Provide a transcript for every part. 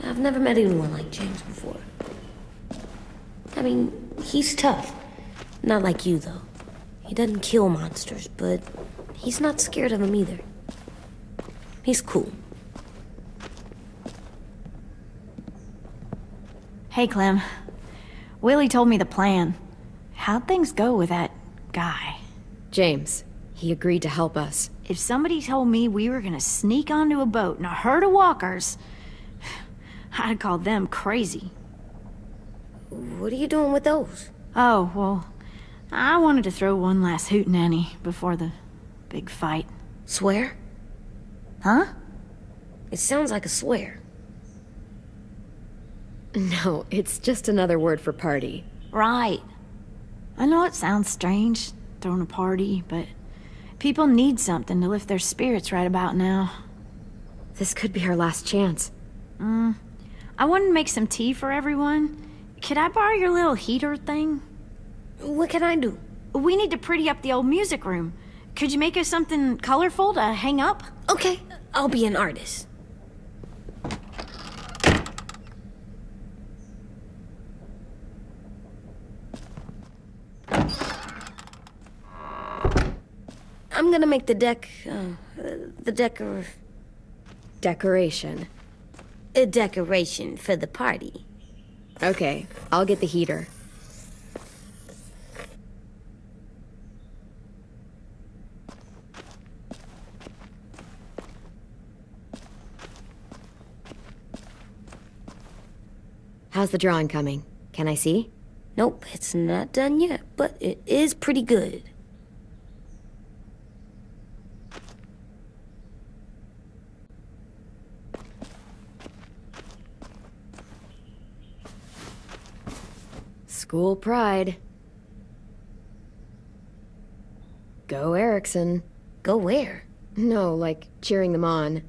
I've never met anyone like James before. I mean, he's tough. Not like you, though. He doesn't kill monsters, but he's not scared of them either. He's cool. Hey, Clem. Willie told me the plan. How'd things go with that guy? James. He agreed to help us. If somebody told me we were gonna sneak onto a boat in a herd of walkers, I'd call them crazy. What are you doing with those? Oh, well, I wanted to throw one last hootenanny before the big fight. Swear? Huh? It sounds like a swear. No, it's just another word for party. Right. I know it sounds strange, throwing a party, but people need something to lift their spirits right about now. This could be our last chance. I wanted to make some tea for everyone. Could I borrow your little heater thing? What can I do? We need to pretty up the old music room. Could you make us something colorful to hang up? Okay, I'll be an artist. I'm gonna make the Decoration. a decoration for the party. Okay, I'll get the heater. How's the drawing coming? Can I see? Nope, it's not done yet, but it is pretty good. School pride. Go Erickson. Go where? No, like cheering them on.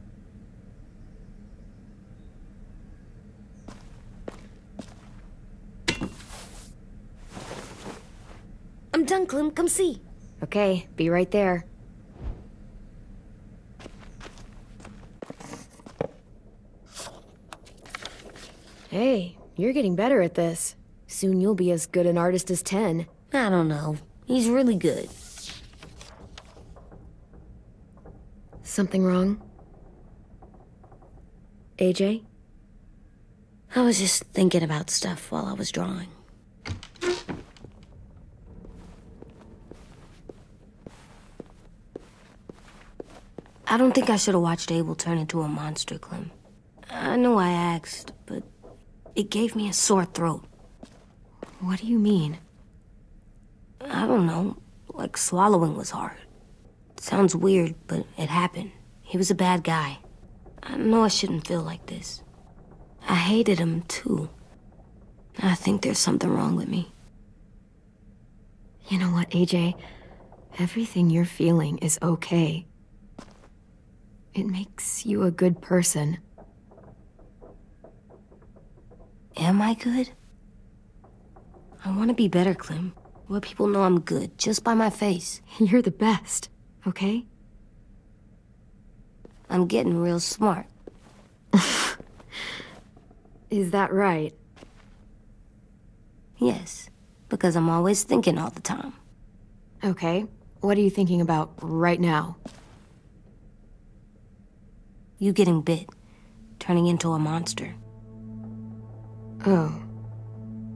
I'm done, Clem. Come see. Okay, be right there. Hey, you're getting better at this. Soon you'll be as good an artist as 10. I don't know. He's really good. Something wrong? AJ? I was just thinking about stuff while I was drawing. I don't think I should have watched Abel turn into a monster, Clem. I know I asked, but it gave me a sore throat. What do you mean? I don't know. Like swallowing was hard. It sounds weird, but it happened. He was a bad guy. I know I shouldn't feel like this. I hated him, too. I think there's something wrong with me. You know what, AJ? Everything you're feeling is okay. It makes you a good person. Am I good? I want to be better, Clem. Let people know I'm good, just by my face. You're the best, okay? I'm getting real smart. Is that right? Yes, because I'm always thinking all the time. Okay, what are you thinking about right now? You getting bit, turning into a monster. Oh.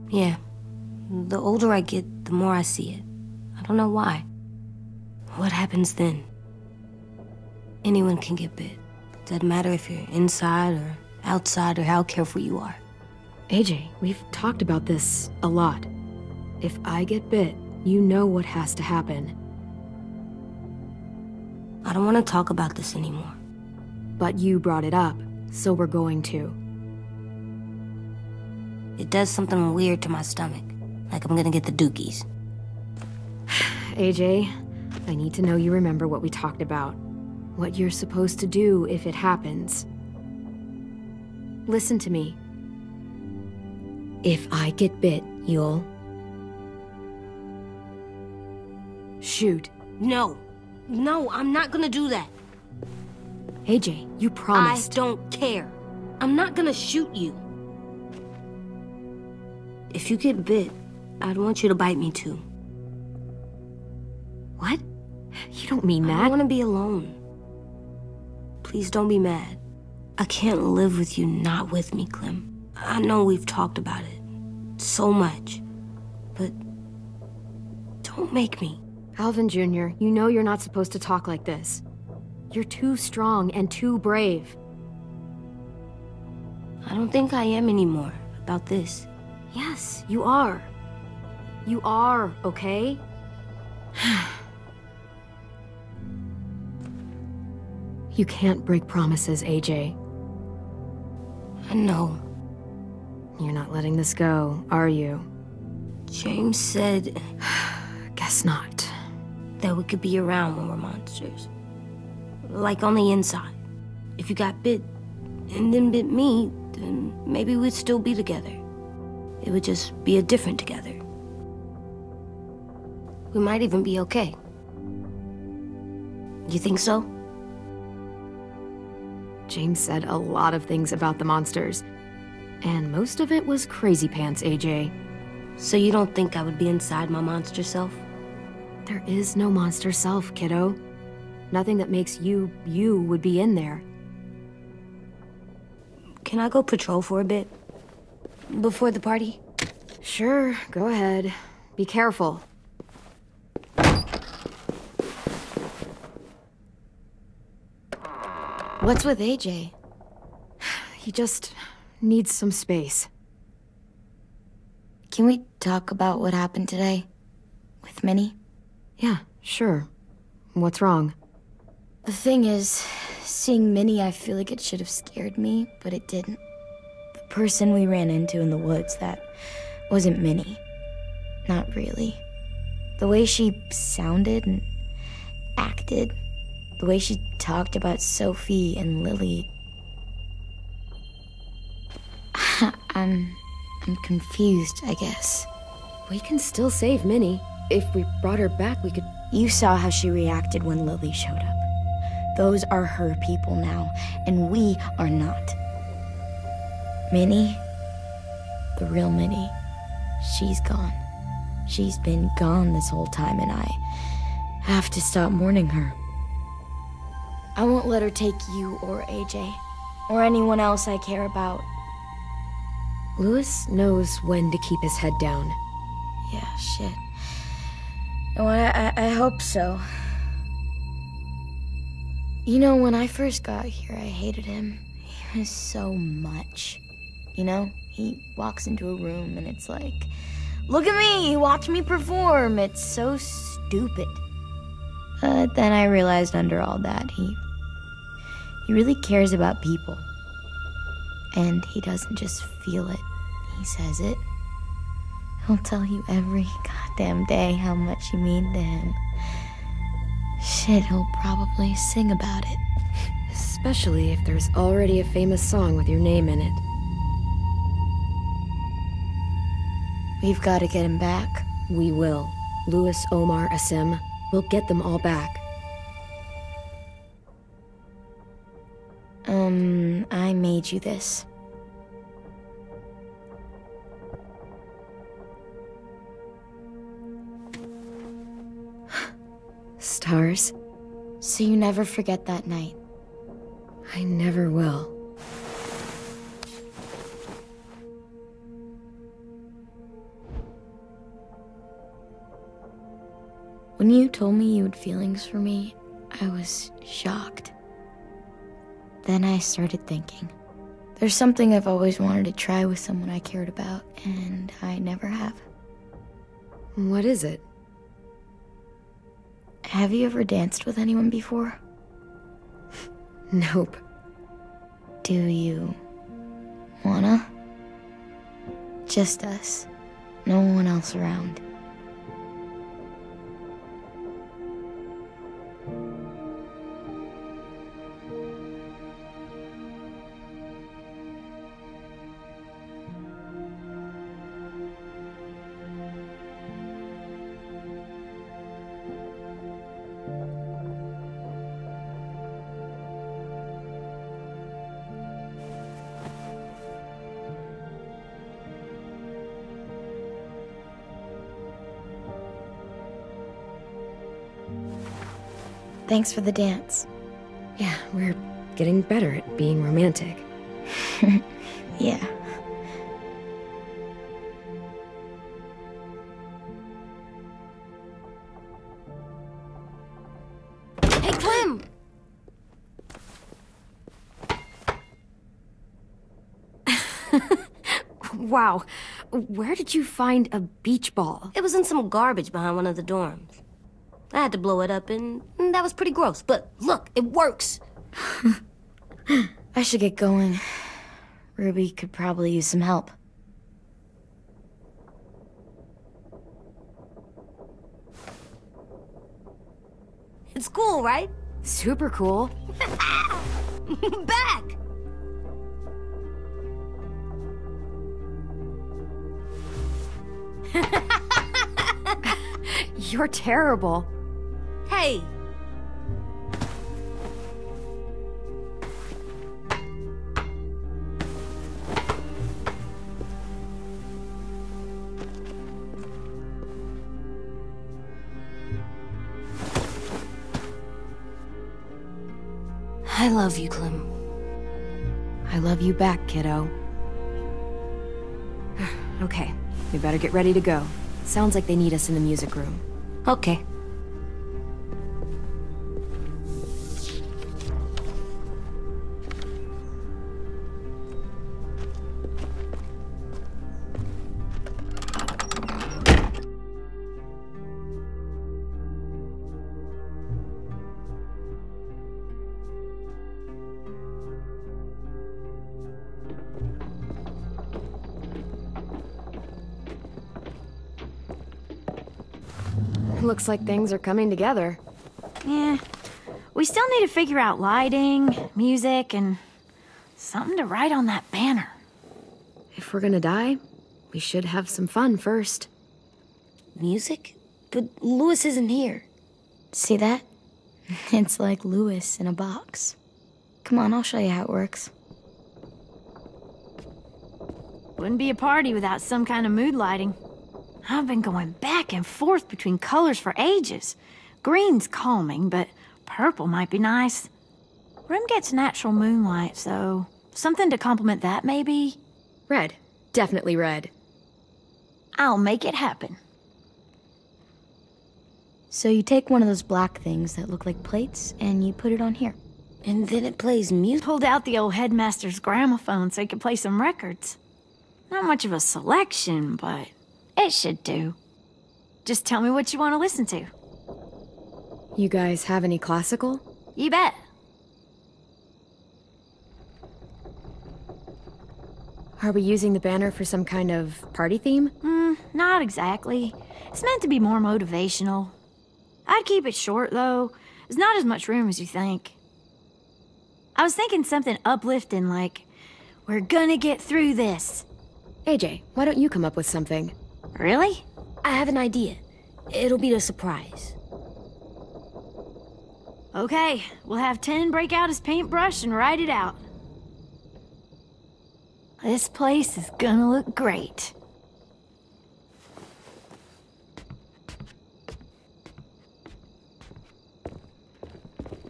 Yeah. The older I get, the more I see it. I don't know why. What happens then? Anyone can get bit. Doesn't matter if you're inside or outside or how careful you are. AJ, we've talked about this a lot. If I get bit, you know what has to happen. I don't want to talk about this anymore. But you brought it up, so we're going to. It does something weird to my stomach. Like I'm gonna get the dookies. AJ, I need to know you remember what we talked about. What you're supposed to do if it happens. Listen to me. If I get bit, you'll... shoot. No. No, I'm not gonna do that. AJ, you promised. I don't care. I'm not gonna shoot you. If you get bit, I'd want you to bite me too. What? You don't mean I that. don't want to be alone. Please don't be mad. I can't live with you not with me, Clem. I know we've talked about it so much, but don't make me. Alvin Jr., you know you're not supposed to talk like this. You're too strong and too brave. I don't think I am anymore about this. Yes, you are. You are, okay? You can't break promises, AJ. I know. You're not letting this go, are you? James said Guess not. that we could be around when we're monsters. Like on the inside. If you got bit and then bit me, then maybe we'd still be together. It would just be a different together. We might even be okay. You think so? James said a lot of things about the monsters. And most of it was crazy pants, AJ. So you don't think I would be inside my monster self? There is no monster self, kiddo. Nothing that makes you, you would be in there. Can I go patrol for a bit? Before the party? Sure, go ahead. Be careful. What's with AJ? He just needs some space. Can we talk about what happened today? With Minnie? Yeah, sure. What's wrong? The thing is, seeing Minnie, I feel like it should have scared me, but it didn't. The person we ran into in the woods, that wasn't Minnie. Not really. The way she sounded and acted, the way she talked about Sophie and Lily. I'm confused, I guess. We can still save Minnie. If we brought her back, we could... You saw how she reacted when Lily showed up. Those are her people now, and we are not. Minnie, the real Minnie, she's gone. She's been gone this whole time, and I have to stop mourning her. I won't let her take you or AJ, or anyone else I care about. Louis knows when to keep his head down. Yeah, shit. No, I hope so. You know, when I first got here, I hated him. He was so much. You know, he walks into a room and it's like, look at me, watch me perform. It's so stupid. But then I realized under all that, he really cares about people. And he doesn't just feel it, he says it. He'll tell you every goddamn day how much you mean to him. Shit, he'll probably sing about it. Especially if there's already a famous song with your name in it. We've got to get him back. We will. Louis, Omar, Asim. We'll get them all back. I made you this. Stars? So you never forget that night. I never will. When you told me you had feelings for me, I was shocked. Then I started thinking. There's something I've always wanted to try with someone I cared about, and I never have. What is it? Have you ever danced with anyone before? Nope. Do you wanna? Just us. No one else around. Thanks for the dance. Yeah, we're getting better at being romantic. Yeah. Hey, Clem! Wow, where did you find a beach ball? It was in some garbage behind one of the dorms. I had to blow it up, and that was pretty gross. But look, it works. I should get going. Ruby could probably use some help. It's cool, right? Super cool. Back! You're terrible. Hey! I love you, Clem. I love you back, kiddo. Okay, we better get ready to go. Sounds like they need us in the music room. Okay. Looks like things are coming together. Yeah. We still need to figure out lighting, music, and something to write on that banner. If we're gonna die, we should have some fun first. Music? But Louis isn't here. See that? It's like Louis in a box. Come on, I'll show you how it works. Wouldn't be a party without some kind of mood lighting. I've been going back and forth between colors for ages. Green's calming, but purple might be nice. Room gets natural moonlight, so something to complement that, maybe? Red. Definitely red. I'll make it happen. So you take one of those black things that look like plates, and you put it on here. And then it plays music. Pulled out the old headmaster's gramophone so he could play some records. Not much of a selection, but it should do. Just tell me what you want to listen to. You guys have any classical? You bet. Are we using the banner for some kind of party theme? Not exactly. It's meant to be more motivational. I'd keep it short, though. There's not as much room as you think. I was thinking something uplifting like, "We're gonna get through this." AJ, why don't you come up with something? Really? I have an idea. It'll be a surprise. Okay, we'll have 10 break out his paintbrush and write it out. This place is gonna look great.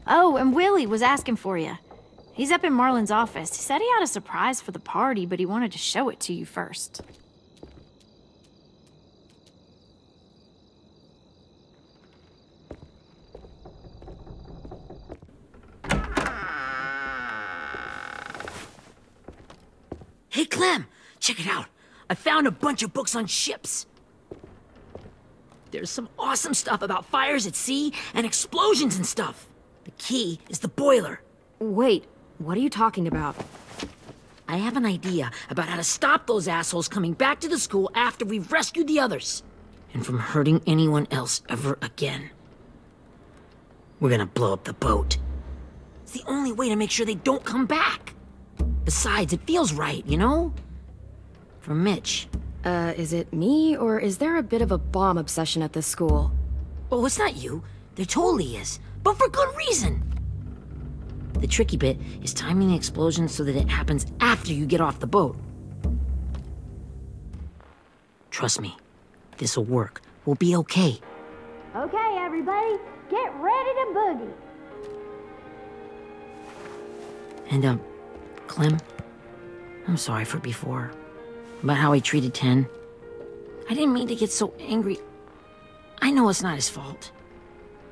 Oh, and Willie was asking for you. He's up in Marlin's office. He said he had a surprise for the party, but he wanted to show it to you first. Hey, Clem, check it out. I found a bunch of books on ships. There's some awesome stuff about fires at sea and explosions and stuff. The key is the boiler. Wait, what are you talking about? I have an idea about how to stop those assholes coming back to the school after we've rescued the others. And from hurting anyone else ever again. We're gonna blow up the boat. It's the only way to make sure they don't come back. Besides, it feels right, you know? For Mitch. Is it me, or is there a bit of a bomb obsession at this school? Oh, it's not you. There totally is. But for good reason. The tricky bit is timing the explosion so that it happens after you get off the boat. Trust me, this'll work. We'll be okay. Okay, everybody, get ready to boogie. And, Clem, I'm sorry for before. About how I treated 10. I didn't mean to get so angry. I know it's not his fault.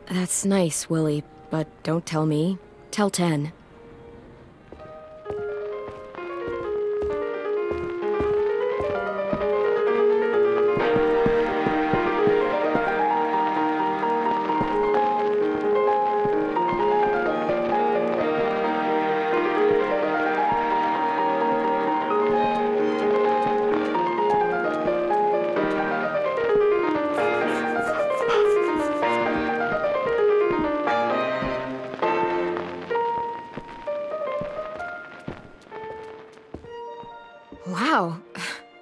That's nice, Willie, but don't tell me. Tell 10. Wow,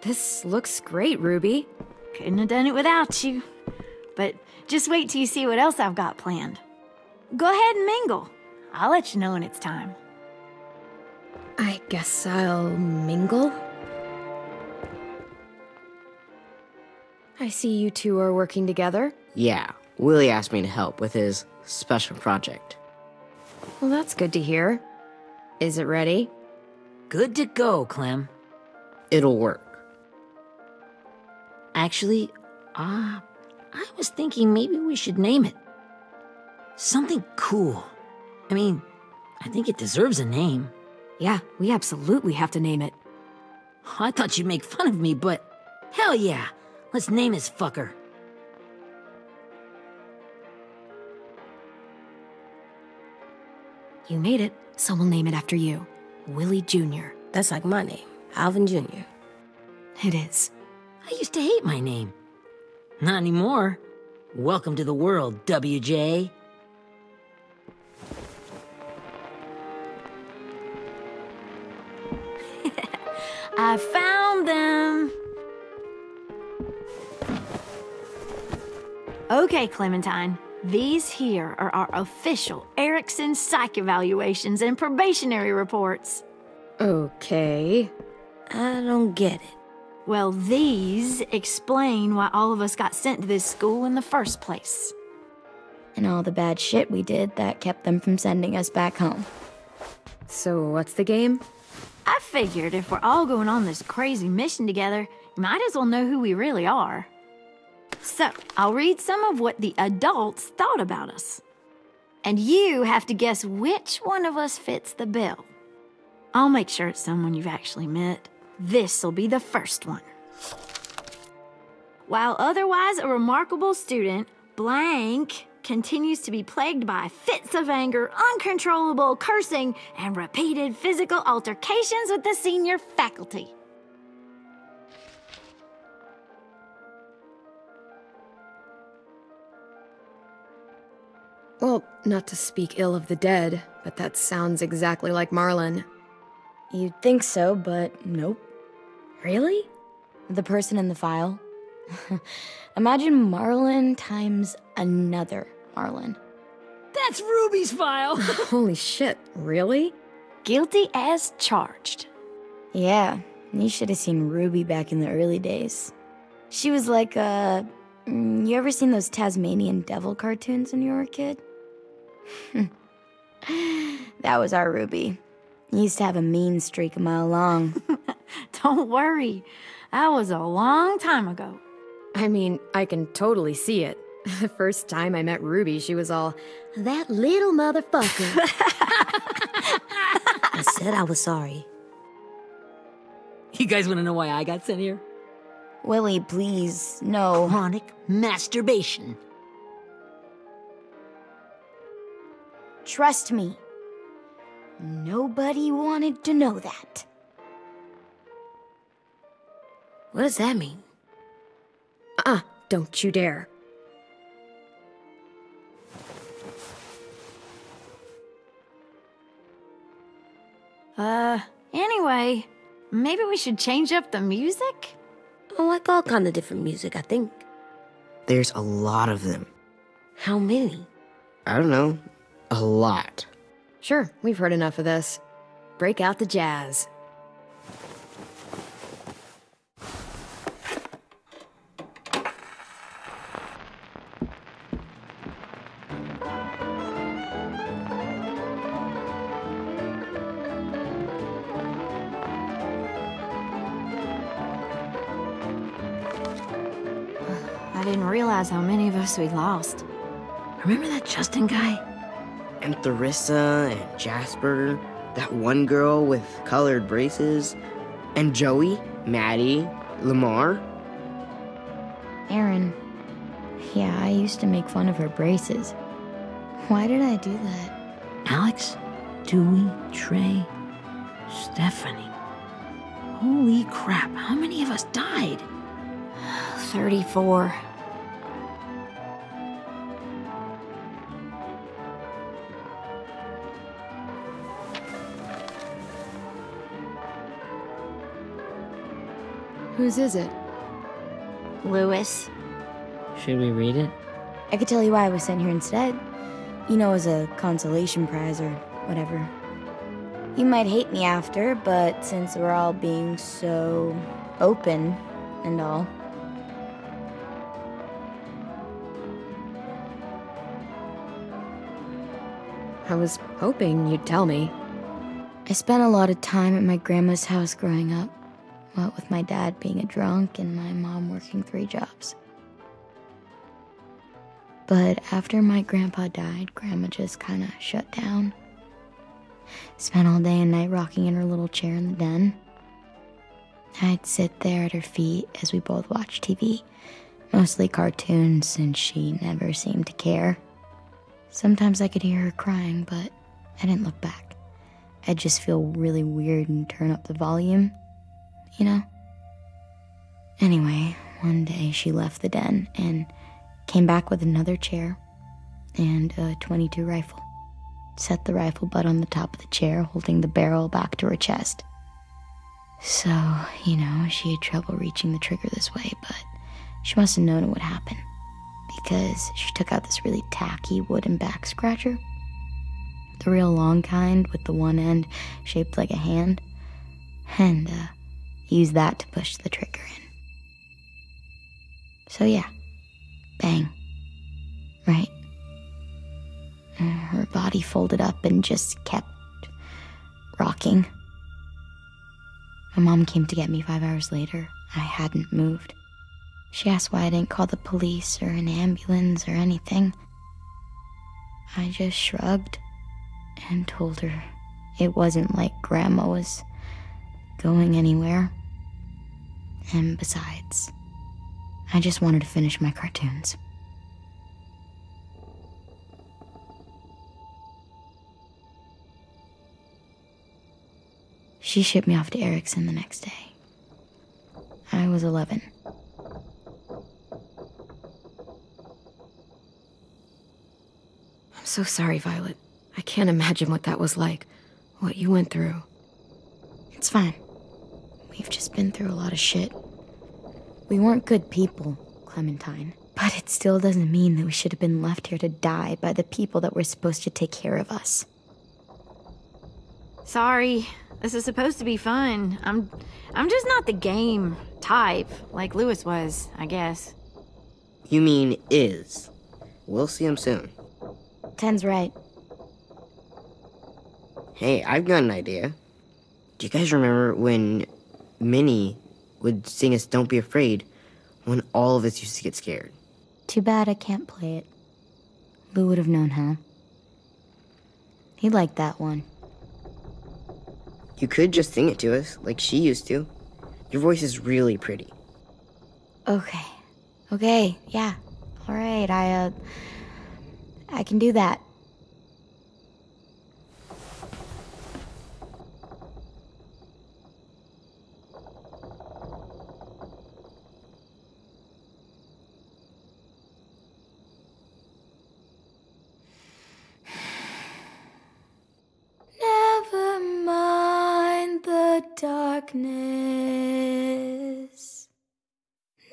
this looks great, Ruby. Couldn't have done it without you. But just wait till you see what else I've got planned. Go ahead and mingle. I'll let you know when it's time. I guess I'll mingle? I see you two are working together. Yeah, Willie asked me to help with his special project. Well, that's good to hear. Is it ready? Good to go, Clem. It'll work. Actually, I was thinking maybe we should name it. Something cool. I mean, I think it deserves a name. Yeah, we absolutely have to name it. I thought you'd make fun of me, but hell yeah. Let's name this fucker. You made it, so we'll name it after you. Willie Jr. That's like my name, Alvin Jr. It is. I used to hate my name. Not anymore. Welcome to the world, WJ. I found them. Okay, Clementine. These here are our official Erickson psych evaluations and probationary reports. Okay. I don't get it. Well, these explain why all of us got sent to this school in the first place. And all the bad shit we did that kept them from sending us back home. So what's the game? I figured if we're all going on this crazy mission together, you might as well know who we really are. So, I'll read some of what the adults thought about us. And you have to guess which one of us fits the bill. I'll make sure it's someone you've actually met. This'll be the first one. While otherwise a remarkable student, blank continues to be plagued by fits of anger, uncontrollable cursing, and repeated physical altercations with the senior faculty. Well, not to speak ill of the dead, but that sounds exactly like Marlon. You'd think so, but nope. Really? The person in the file? Imagine Marlon times another Marlon. That's Ruby's file. Holy shit, really? Guilty as charged. Yeah, you should have seen Ruby back in the early days. She was like you ever seen those Tasmanian devil cartoons when you were a kid? That was our Ruby. He used to have a mean streak a mile long. Don't worry, that was a long time ago. I mean, I can totally see it. The first time I met Ruby, she was all, "That little motherfucker." I said I was sorry. You guys want to know why I got sent here? Willie, please, no. Chronic masturbation. Trust me. Nobody wanted to know that. What does that mean? Don't you dare. Anyway, maybe we should change up the music? I like all kind of different music, I think. There's a lot of them. How many? I don't know. A lot. Sure, we've heard enough of this. Break out the jazz. I didn't realize how many of us we lost. Remember that Justin guy? And Theresa and Jasper, that one girl with colored braces, and Joey, Maddie, Lamar. Erin. Yeah, I used to make fun of her braces. Why did I do that? Alex, Dewey, Trey, Stephanie. Holy crap, how many of us died? 34. Whose is it? Lewis. Should we read it? I could tell you why I was sent here instead. You know, as a consolation prize or whatever. You might hate me after, but since we're all being so open and all. I was hoping you'd tell me. I spent a lot of time at my grandma's house growing up. What with my dad being a drunk and my mom working 3 jobs. But after my grandpa died, Grandma just kind of shut down. Spent all day and night rocking in her little chair in the den. I'd sit there at her feet as we both watched TV. Mostly cartoons, since she never seemed to care. Sometimes I could hear her crying, but I didn't look back. I'd just feel really weird and turn up the volume, you know? Anyway, one day she left the den and came back with another chair and a .22 rifle. Set the rifle butt on the top of the chair, holding the barrel back to her chest. So, you know, she had trouble reaching the trigger this way, but she must have known it would happen, because she took out this really tacky wooden back scratcher. The real long kind with the one end shaped like a hand, and used that to push the trigger in. So yeah, bang, right? Her body folded up and just kept rocking. My mom came to get me 5 hours later. I hadn't moved. She asked why I didn't call the police or an ambulance or anything. I just shrugged and told her it wasn't like Grandma was going anywhere. And besides, I just wanted to finish my cartoons. She shipped me off to Erickson the next day. I was 11. I'm so sorry, Violet. I can't imagine what that was like. What you went through. It's fine. We've just been through a lot of shit. We weren't good people, Clementine. But it still doesn't mean that we should have been left here to die by the people that were supposed to take care of us. Sorry. This is supposed to be fun. I'm just not the game type, like Lewis was, I guess. You mean is. We'll see him soon. 10's right. Hey, I've got an idea. Do you guys remember when Minnie would sing us Don't Be Afraid when all of us used to get scared? Too bad I can't play it. Lou would have known how. He liked that one. You could just sing it to us, like she used to. Your voice is really pretty. Okay. Okay, yeah. All right, I can do that. Never mind the darkness.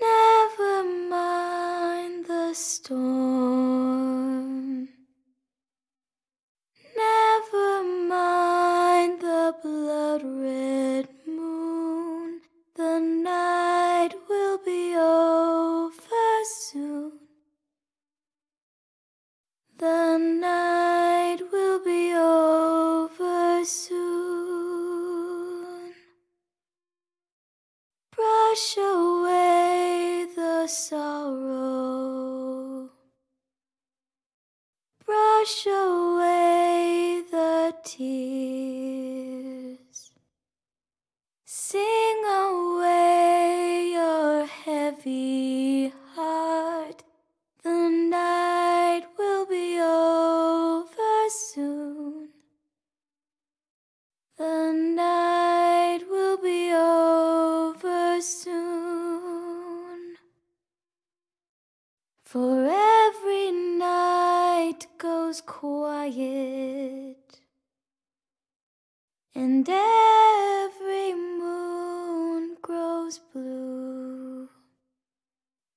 Never mind the storm. Never mind the blood-red moon. The night will be over soon. The night will be over soon. Brush away the sorrow. tears. Sing away your heavy heart. The night will be over soon. The night will be over soon. For every night goes quiet, and every moon grows blue.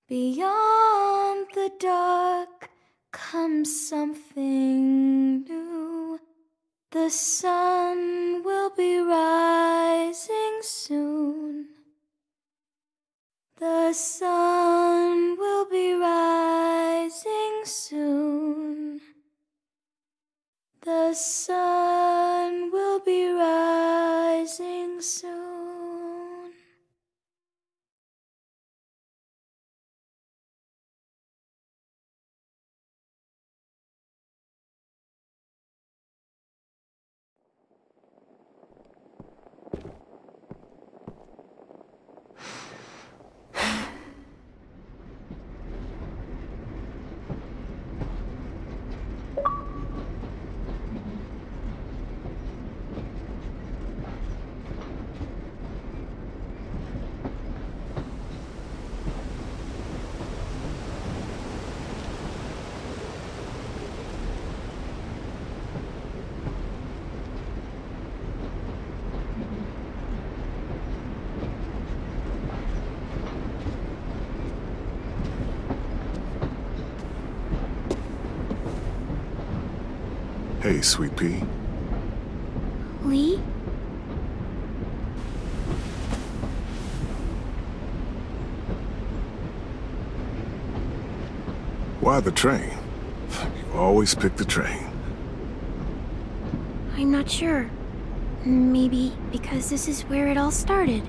Beyond the dark comes something new. The sun will be rising soon. The sun will be rising soon. The sun will be rising soon. Hey, Sweet Pea. Lee? Why the train? You always pick the train. I'm not sure. Maybe because this is where it all started.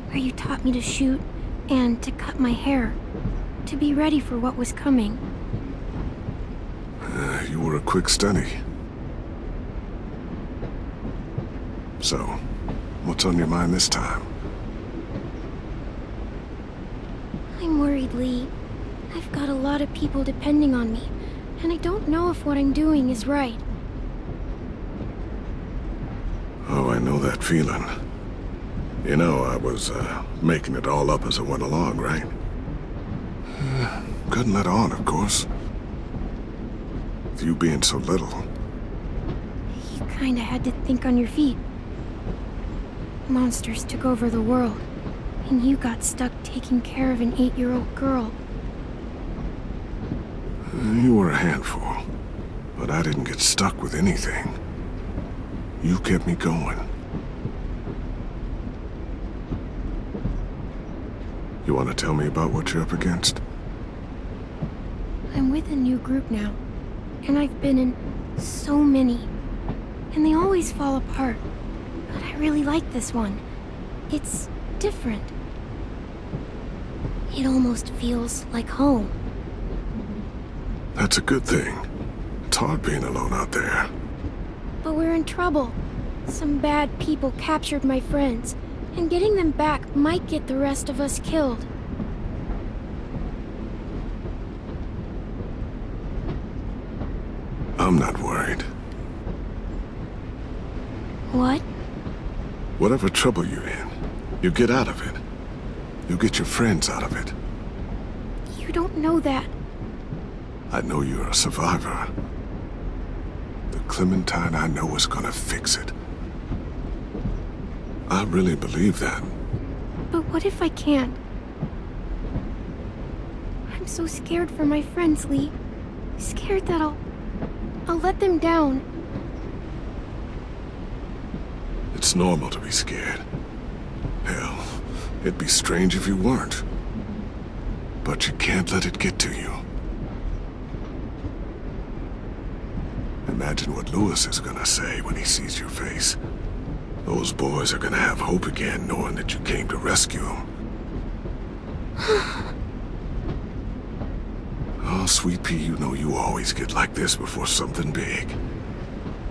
Where you taught me to shoot and to cut my hair. To be ready for what was coming. You were a quick study. So, what's on your mind this time? I'm worried, Lee. I've got a lot of people depending on me, and I don't know if what I'm doing is right. Oh, I know that feeling. You know, I was, making it all up as I went along, right? Couldn't let on, of course. With you being so little. You kinda had to think on your feet. Monsters took over the world, and you got stuck taking care of an 8-year-old girl. You were a handful, but I didn't get stuck with anything. You kept me going. You want to tell me about what you're up against? I'm with a new group now, and I've been in so many, and they always fall apart. But I really like this one. It's different. It almost feels like home. That's a good thing. It's hard being alone out there. But we're in trouble. Some bad people captured my friends, and getting them back might get the rest of us killed. I'm not worried. What? Whatever trouble you're in, you get out of it. You get your friends out of it. You don't know that. I know you're a survivor. The Clementine I know is gonna fix it. I really believe that. But what if I can't? I'm so scared for my friends, Lee. Scared that I'll let them down. It's normal to be scared. Hell, it'd be strange if you weren't. But you can't let it get to you. Imagine what Lewis is gonna say when he sees your face. Those boys are gonna have hope again, knowing that you came to rescue them. Oh, Sweet Pea, you know you always get like this before something big.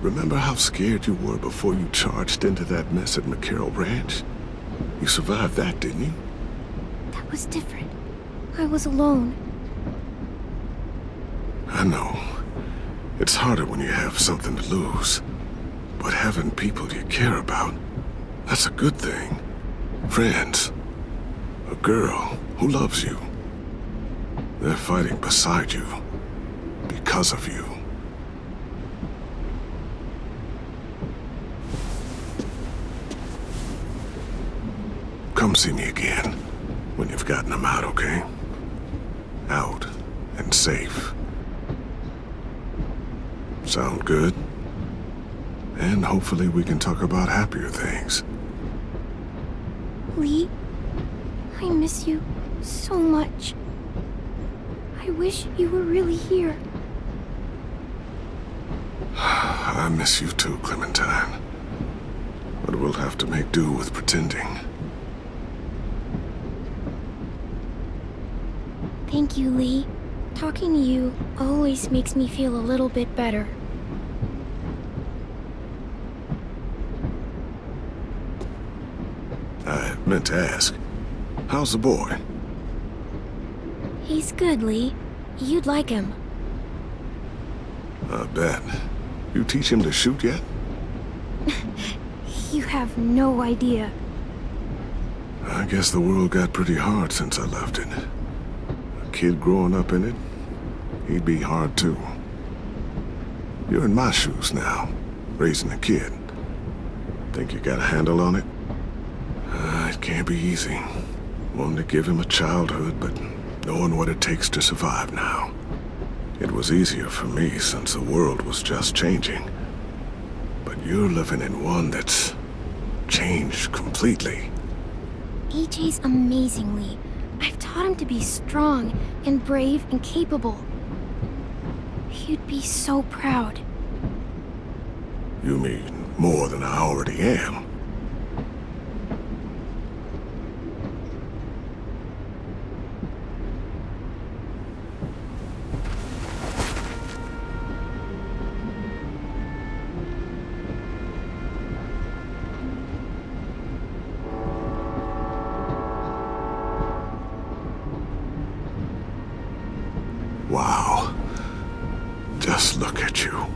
Remember how scared you were before you charged into that mess at McCarroll Ranch? You survived that, didn't you? That was different. I was alone. I know. It's harder when you have something to lose. But having people you care about, that's a good thing. Friends. A girl who loves you. They're fighting beside you. Because of you. Come see me again when you've gotten them out, okay? Out and safe. Sound good? And hopefully we can talk about happier things. Lee, I miss you so much. I wish you were really here. I miss you too, Clementine. But we'll have to make do with pretending. Thank you, Lee. Talking to you always makes me feel a little bit better. I meant to ask, how's the boy? He's good, Lee. You'd like him. I bet. You teach him to shoot yet? You have no idea. I guess the world got pretty hard since I left it. A kid growing up in it, he'd be hard too. You're in my shoes now, raising a kid. Think you got a handle on it? It can't be easy. Wanting to give him a childhood, but knowing what it takes to survive now. It was easier for me since the world was just changing. But you're living in one that's changed completely. AJ's amazing, Lee. I've taught him to be strong and brave and capable. He'd be so proud. You mean more than I already am? Wow. Just look at you.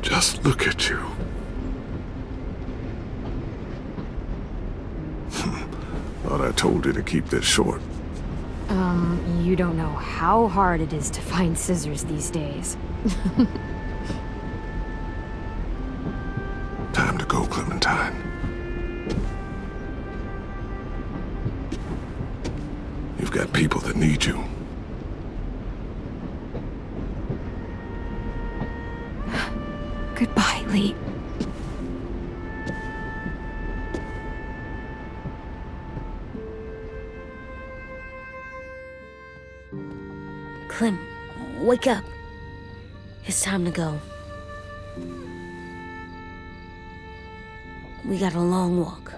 Just look at you. Thought I told you to keep this short. You don't know how hard it is to find scissors these days. Time to go, Clementine. You've got people that need you. Goodbye, Lee. Clem, wake up. It's time to go. We got a long walk.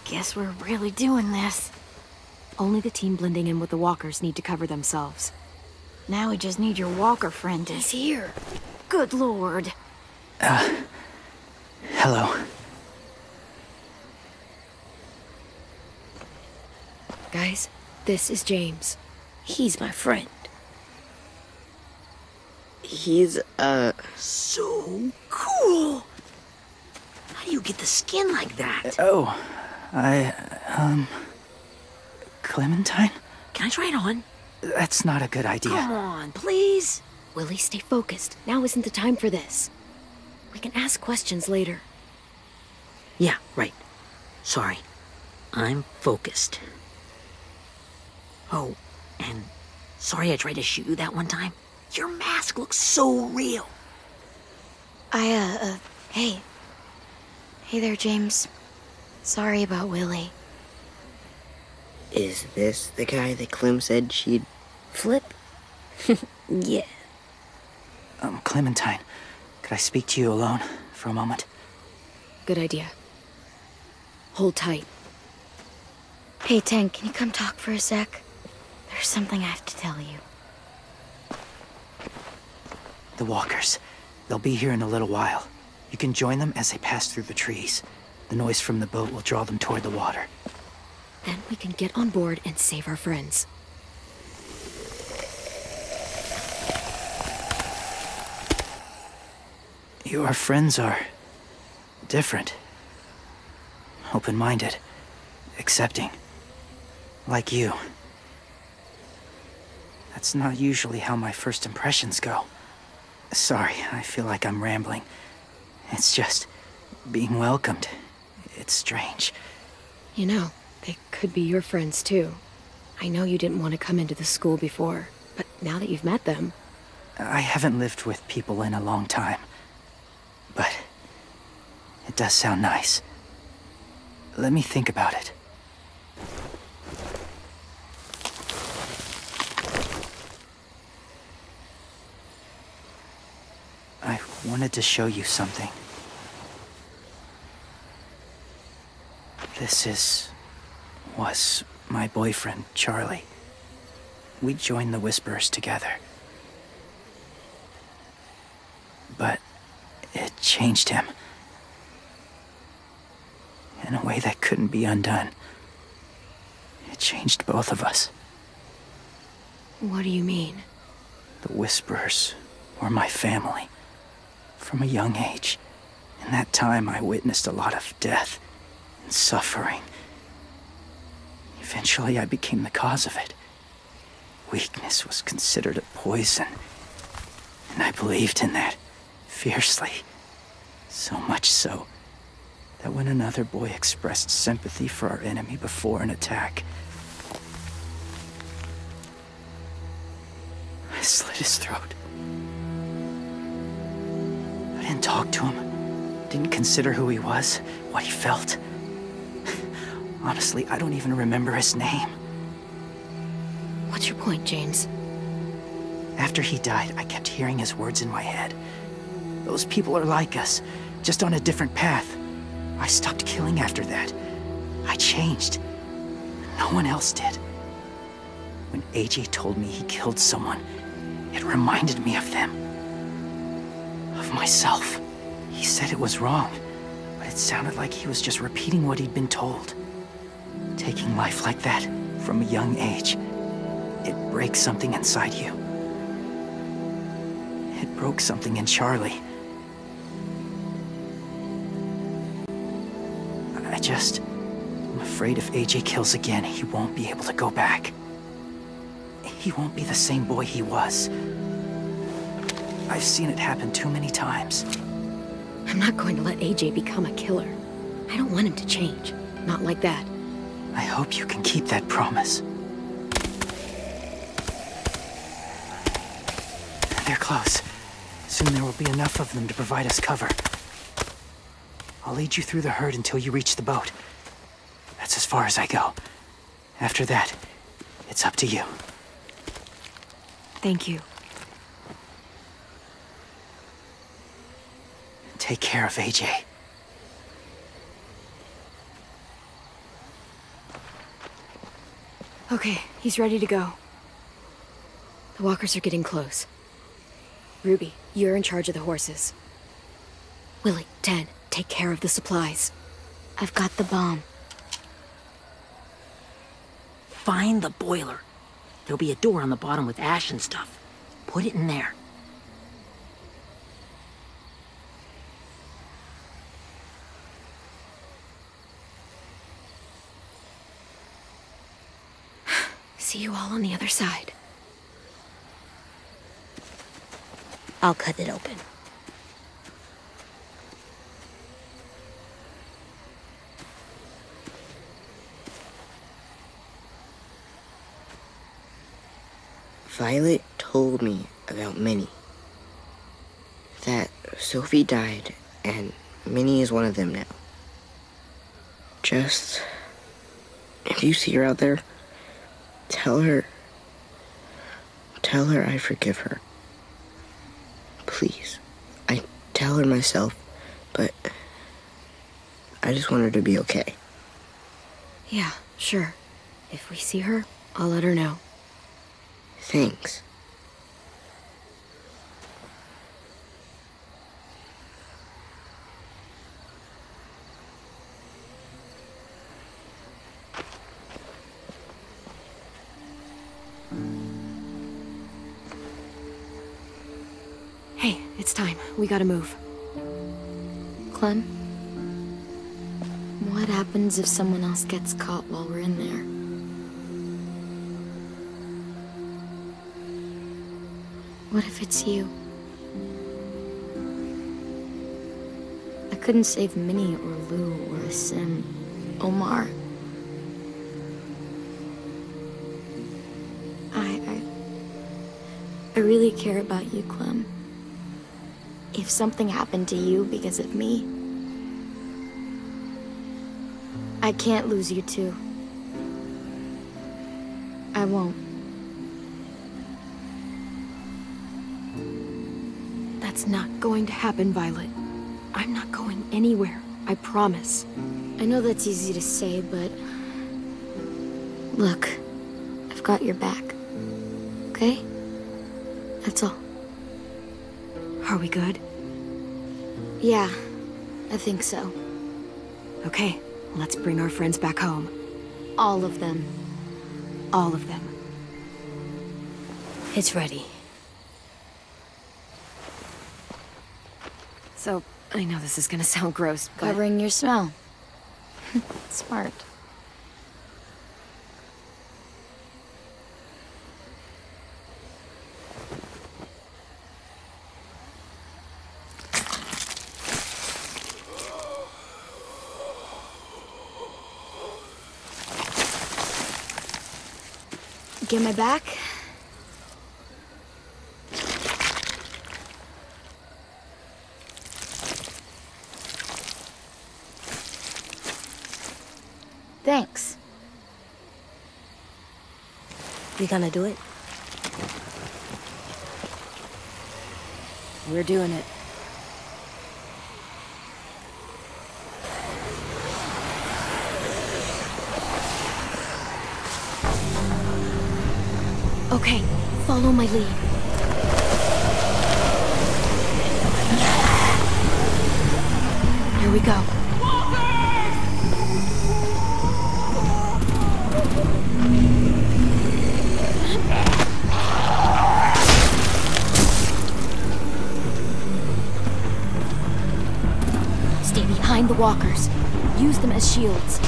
Guess we're really doing this. Only the team blending in with the walkers need to cover themselves. Now we just need your walker friend to... He's here. Good lord. Hello. Guys, this is James. He's my friend. He's, So cool! How do you get the skin like that? Oh, Clementine? Can I try it on? That's not a good idea. Come on, please. Willie, stay focused. Now isn't the time for this. We can ask questions later. Yeah, right. Sorry. I'm focused. Oh, and sorry I tried to shoot you that one time. Your mask looks so real. Hey. Hey there, James. Sorry about Willie. Is this the guy that Clem said she'd... Flip? Yeah. Clementine, could I speak to you alone for a moment? Good idea. Hold tight. Hey, Tank, can you come talk for a sec? There's something I have to tell you. The walkers. They'll be here in a little while. You can join them as they pass through the trees. The noise from the boat will draw them toward the water. Then we can get on board and save our friends. Your friends are... different. Open-minded. Accepting. Like you. That's not usually how my first impressions go. Sorry, I feel like I'm rambling. It's just... being welcomed. It's strange. You know, they could be your friends too. I know you didn't want to come into the school before, but now that you've met them... I haven't lived with people in a long time. But... it does sound nice. Let me think about it. I wanted to show you something. This was my boyfriend, Charlie. We joined the Whisperers together. But it changed him. In a way that couldn't be undone. It changed both of us. What do you mean? The Whisperers were my family. From a young age. In that time, I witnessed a lot of death and suffering. Eventually, I became the cause of it. Weakness was considered a poison. And I believed in that, fiercely. So much so, that when another boy expressed sympathy for our enemy before an attack, I slit his throat. I didn't talk to him, didn't consider who he was, what he felt. Honestly, I don't even remember his name. What's your point, James? After he died, I kept hearing his words in my head. Those people are like us, just on a different path. I stopped killing after that. I changed. No one else did. When AJ told me he killed someone, it reminded me of them. Of myself. He said it was wrong, but it sounded like he was just repeating what he'd been told. Taking life like that, from a young age, it breaks something inside you. It broke something in Charlie. I'm afraid if AJ kills again, he won't be able to go back. He won't be the same boy he was. I've seen it happen too many times. I'm not going to let AJ become a killer. I don't want him to change. Not like that. I hope you can keep that promise. They're close. Soon there will be enough of them to provide us cover. I'll lead you through the herd until you reach the boat. That's as far as I go. After that, it's up to you. Thank you. Take care of AJ. Okay, he's ready to go. The walkers are getting close. Ruby, you're in charge of the horses. Willie, Ted, take care of the supplies. I've got the bomb. Find the boiler. There'll be a door on the bottom with ash and stuff. Put it in there. see you all on the other side. I'll cut it open. Violet told me about Minnie. That Sophie died, and Minnie is one of them now. Just... if you see her out there, tell her I forgive her. Please. I tell her myself, but I just want her to be okay. Yeah, sure. If we see her, I'll let her know. Thanks. Hey, it's time. We gotta move. Clem? What happens if someone else gets caught while we're in there? What if it's you? I couldn't save Minnie or Lou or Sim, Omar. I really care about you, Clem. If something happened to you because of me, I can't lose you too. I won't. That's not going to happen, Violet. I'm not going anywhere, I promise. I know that's easy to say, but... look, I've got your back. Okay? That's all. Are we good? Yeah, I think so. Okay, let's bring our friends back home. All of them. All of them. It's ready. So, I know this is gonna sound gross, but... Covering your smell. Smart. Get my back? Thanks. You gonna do it? We're doing it. Okay, follow my lead. Here we go. Stay behind the walkers. Use them as shields.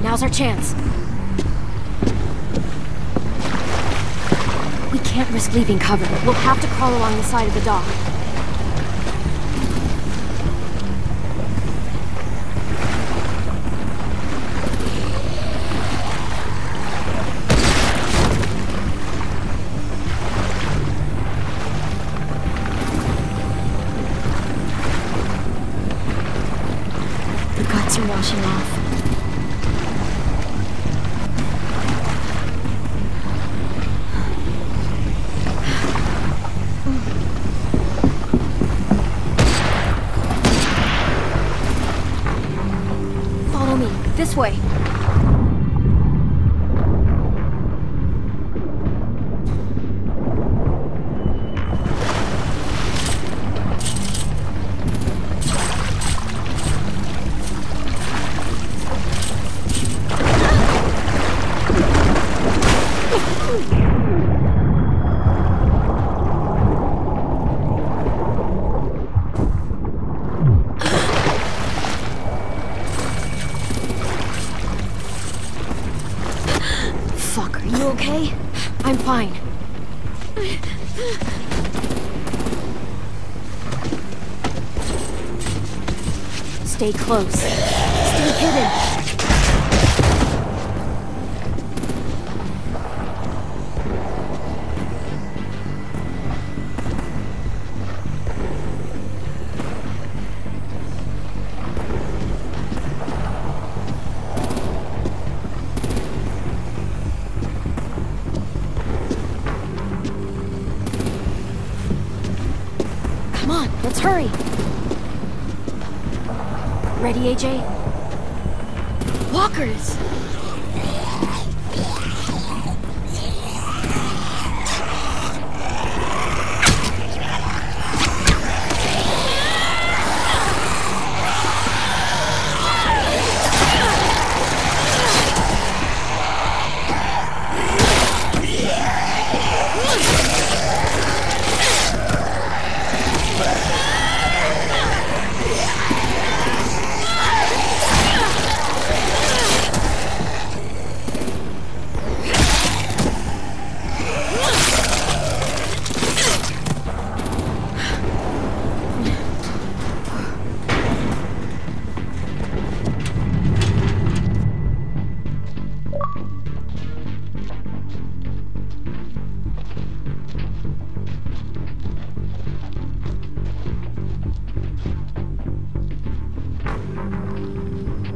Now's our chance. We can't risk leaving cover. We'll have to crawl along the side of the dock. this way. Fuck, are you okay? I'm fine. Stay close. Stay hidden. Come on, let's hurry. Ready, AJ? Walkers!